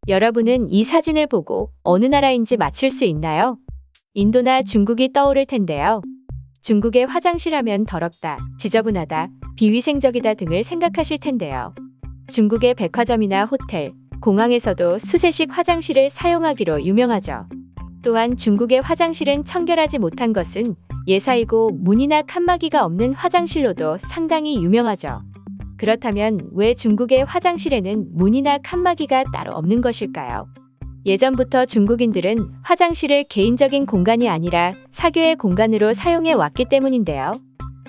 여러분은 이 사진을 보고 어느 나라인지 맞출 수 있나요? 인도나 중국이 떠오를 텐데요. 중국의 화장실 하면 더럽다, 지저분하다, 비위생적이다 등을 생각하실 텐데요. 중국의 백화점이나 호텔, 공항에서도 수세식 화장실을 사용하기로 유명하죠. 또한 중국의 화장실은 청결하지 못한 것은 예사이고 문이나 칸막이가 없는 화장실로도 상당히 유명하죠. 그렇다면 왜 중국의 화장실에는 문이나 칸막이가 따로 없는 것일까요? 예전부터 중국인들은 화장실을 개인적인 공간이 아니라 사교의 공간으로 사용해 왔기 때문인데요.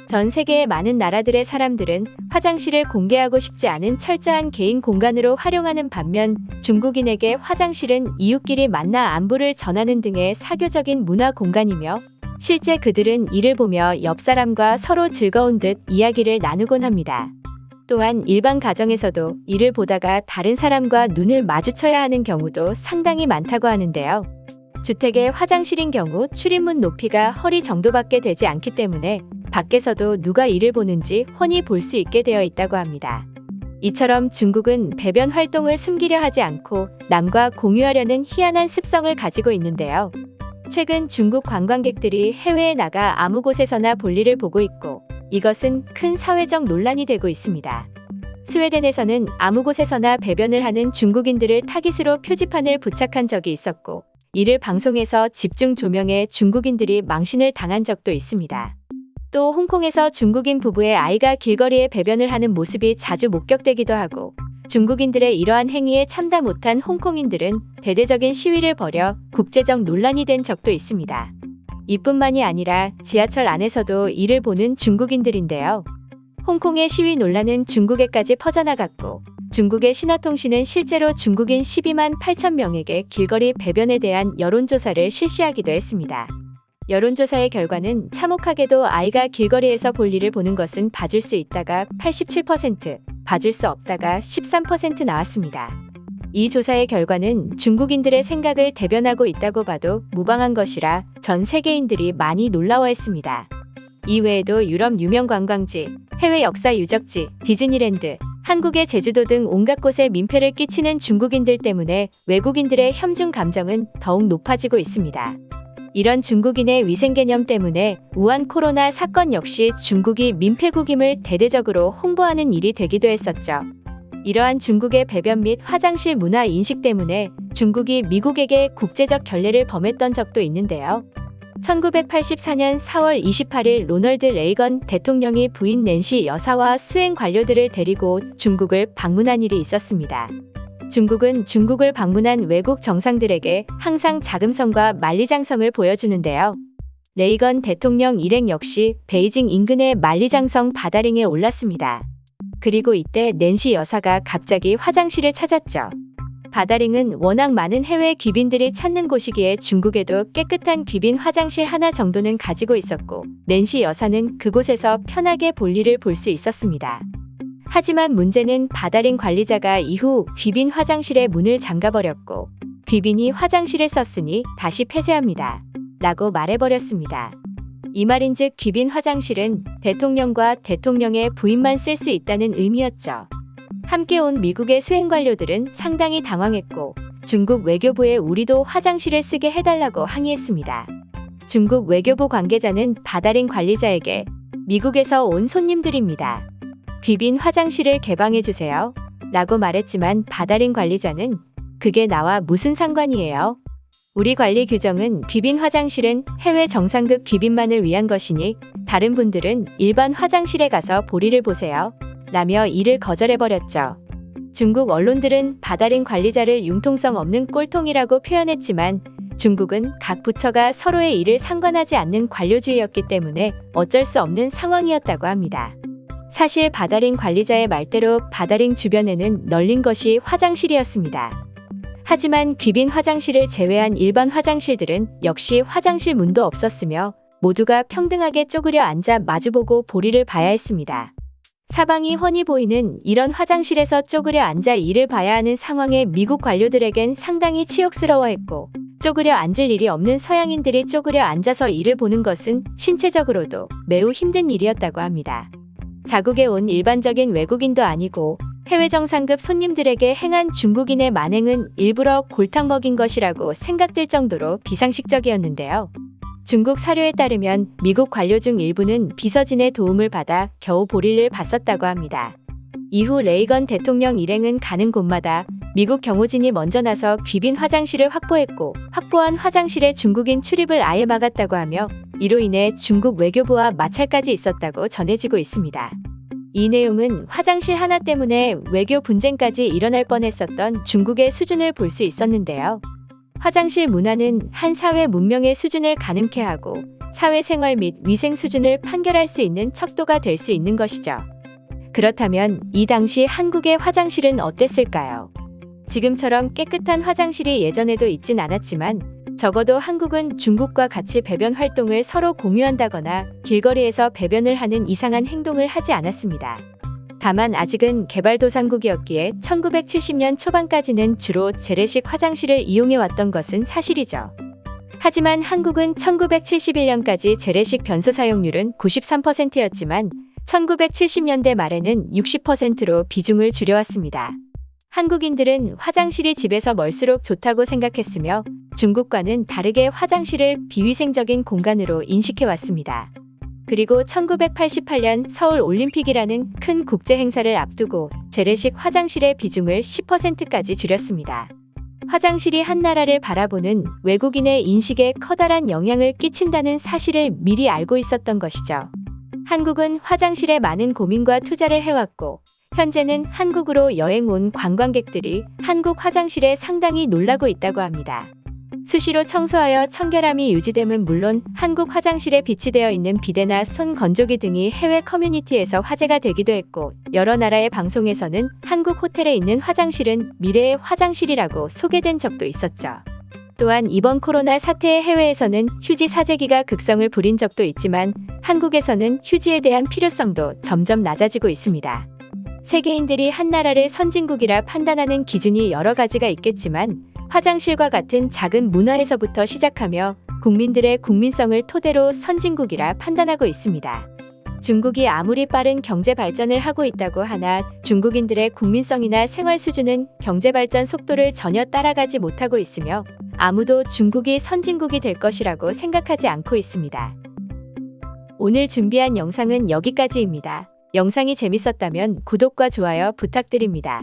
전 세계의 많은 나라들의 사람들은 화장실을 공개하고 싶지 않은 철저한 개인 공간으로 활용하는 반면 중국인에게 화장실은 이웃끼리 만나 안부를 전하는 등의 사교적인 문화 공간이며 실제 그들은 이를 보며 옆 사람과 서로 즐거운 듯 이야기를 나누곤 합니다. 또한 일반 가정에서도 이를 보다가 다른 사람과 눈을 마주쳐야 하는 경우도 상당히 많다고 하는데요. 주택의 화장실인 경우 출입문 높이가 허리 정도밖에 되지 않기 때문에 밖에서도 누가 이를 보는지 훤히 볼 수 있게 되어 있다고 합니다. 이처럼 중국은 배변 활동을 숨기려 하지 않고 남과 공유하려는 희한한 습성을 가지고 있는데요. 최근 중국 관광객들이 해외에 나가 아무 곳에서나 볼일을 보고 있고 이것은 큰 사회적 논란이 되고 있습니다. 스웨덴에서는 아무 곳에서나 배변을 하는 중국인들을 타깃으로 표지판을 부착한 적이 있었고 이를 방송에서 집중 조명해 중국인들이 망신을 당한 적도 있습니다. 또 홍콩에서 중국인 부부의 아이가 길거리에 배변을 하는 모습이 자주 목격되기도 하고 중국인들의 이러한 행위에 참다 못한 홍콩인들은 대대적인 시위를 벌여 국제적 논란이 된 적도 있습니다. 이뿐만이 아니라 지하철 안에서도 이를 보는 중국인들인데요. 홍콩의 시위 논란은 중국에까지 퍼져나갔고 중국의 신화통신은 실제로 중국인 12만 8천 명에게 길거리 배변에 대한 여론조사를 실시하기도 했습니다. 여론조사의 결과는 참혹하게도 아이가 길거리에서 볼일을 보는 것은 봐줄 수 있다가 87%, 봐줄 수 없다가 13% 나왔습니다. 이 조사의 결과는 중국인들의 생각을 대변하고 있다고 봐도 무방한 것이라 전 세계인들이 많이 놀라워했습니다. 이외에도 유럽 유명 관광지, 해외 역사 유적지, 디즈니랜드, 한국의 제주도 등 온갖 곳에 민폐를 끼치는 중국인들 때문에 외국인들의 혐중 감정은 더욱 높아지고 있습니다. 이런 중국인의 위생 개념 때문에 우한 코로나 사건 역시 중국이 민폐국임을 대대적으로 홍보하는 일이 되기도 했었죠. 이러한 중국의 배변 및 화장실 문화 인식 때문에 중국이 미국에게 국제적 결례를 범했던 적도 있는데요. 1984년 4월 28일 로널드 레이건 대통령이 부인 낸시 여사와 수행 관료들을 데리고 중국을 방문한 일이 있었습니다. 중국은 중국을 방문한 외국 정상들에게 항상 자금성과 만리장성을 보여주는데요. 레이건 대통령 일행 역시 베이징 인근의 만리장성 바다링에 올랐습니다. 그리고 이때 낸시 여사가 갑자기 화장실을 찾았죠. 바다링은 워낙 많은 해외 귀빈들이 찾는 곳이기에 중국에도 깨끗한 귀빈 화장실 하나 정도는 가지고 있었고 낸시 여사는 그곳에서 편하게 볼일을 볼 수 있었습니다. 하지만 문제는 바다링 관리자가 이후 귀빈 화장실의 문을 잠가버렸고 귀빈이 화장실을 썼으니 다시 폐쇄합니다. 라고 말해버렸습니다. 이 말인즉 귀빈 화장실은 대통령과 대통령의 부인만 쓸 수 있다는 의미였죠. 함께 온 미국의 수행 관료들은 상당히 당황했고 중국 외교부에 우리도 화장실을 쓰게 해달라고 항의했습니다. 중국 외교부 관계자는 바다링 관리자에게 미국에서 온 손님들입니다. 귀빈 화장실을 개방해주세요. 라고 말했지만 바다링 관리자는 그게 나와 무슨 상관이에요? 우리 관리 규정은 귀빈 화장실은 해외 정상급 귀빈만을 위한 것이니 다른 분들은 일반 화장실에 가서 볼일을 보세요. 라며 이를 거절해버렸죠. 중국 언론들은 바다링 관리자를 융통성 없는 꼴통이라고 표현했지만 중국은 각 부처가 서로의 일을 상관하지 않는 관료주의였기 때문에 어쩔 수 없는 상황이었다고 합니다. 사실 바다링 관리자의 말대로 바다링 주변에는 널린 것이 화장실이었습니다. 하지만 귀빈 화장실을 제외한 일반 화장실들은 역시 화장실 문도 없었으며 모두가 평등하게 쪼그려 앉아 마주보고 볼일을 봐야 했습니다. 사방이 훤히 보이는 이런 화장실에서 쪼그려 앉아 일을 봐야 하는 상황에 미국 관료들에겐 상당히 치욕스러워했고 쪼그려 앉을 일이 없는 서양인들이 쪼그려 앉아서 일을 보는 것은 신체적으로도 매우 힘든 일이었다고 합니다. 자국에 온 일반적인 외국인도 아니고 해외 정상급 손님들에게 행한 중국인의 만행은 일부러 골탕 먹인 것이라고 생각될 정도로 비상식적이었는데요. 중국 사료에 따르면 미국 관료 중 일부는 비서진의 도움을 받아 겨우 보리를 봤었다고 합니다. 이후 레이건 대통령 일행은 가는 곳마다 미국 경호진이 먼저 나서 귀빈 화장실을 확보했고 확보한 화장실에 중국인 출입을 아예 막았다고 하며 이로 인해 중국 외교부와 마찰까지 있었다고 전해지고 있습니다. 이 내용은 화장실 하나 때문에 외교 분쟁까지 일어날 뻔했었던 중국의 수준을 볼 수 있었는데요. 화장실 문화는 한 사회 문명의 수준을 가늠케 하고 사회생활 및 위생 수준을 판결할 수 있는 척도가 될 수 있는 것이죠. 그렇다면 이 당시 한국의 화장실은 어땠을까요? 지금처럼 깨끗한 화장실이 예전에도 있진 않았지만 적어도 한국은 중국과 같이 배변 활동을 서로 공유한다거나 길거리에서 배변을 하는 이상한 행동을 하지 않았습니다. 다만 아직은 개발도상국이었기에 1970년 초반까지는 주로 재래식 화장실을 이용해왔던 것은 사실이죠. 하지만 한국은 1971년까지 재래식 변소 사용률은 93%였지만 1970년대 말에는 60%로 비중을 줄여왔습니다. 한국인들은 화장실이 집에서 멀수록 좋다고 생각했으며 중국과는 다르게 화장실을 비위생적인 공간으로 인식해왔습니다. 그리고 1988년 서울 올림픽이라는 큰 국제 행사를 앞두고 재래식 화장실의 비중을 10%까지 줄였습니다. 화장실이 한 나라를 바라보는 외국인의 인식에 커다란 영향을 끼친다는 사실을 미리 알고 있었던 것이죠. 한국은 화장실에 많은 고민과 투자를 해왔고 현재는 한국으로 여행 온 관광객들이 한국 화장실에 상당히 놀라고 있다고 합니다. 수시로 청소하여 청결함이 유지됨은 물론 한국 화장실에 비치되어 있는 비데나 손 건조기 등이 해외 커뮤니티에서 화제가 되기도 했고 여러 나라의 방송에서는 한국 호텔에 있는 화장실은 미래의 화장실이라고 소개된 적도 있었죠. 또한 이번 코로나 사태의 해외에서는 휴지 사재기가 극성을 부린 적도 있지만 한국에서는 휴지에 대한 필요성도 점점 낮아지고 있습니다. 세계인들이 한 나라를 선진국이라 판단하는 기준이 여러 가지가 있겠지만 화장실과 같은 작은 문화에서부터 시작하며 국민들의 국민성을 토대로 선진국이라 판단하고 있습니다. 중국이 아무리 빠른 경제 발전을 하고 있다고 하나 중국인들의 국민성이나 생활 수준은 경제 발전 속도를 전혀 따라가지 못하고 있으며 아무도 중국이 선진국이 될 것이라고 생각하지 않고 있습니다. 오늘 준비한 영상은 여기까지입니다. 영상이 재밌었다면 구독과 좋아요 부탁드립니다.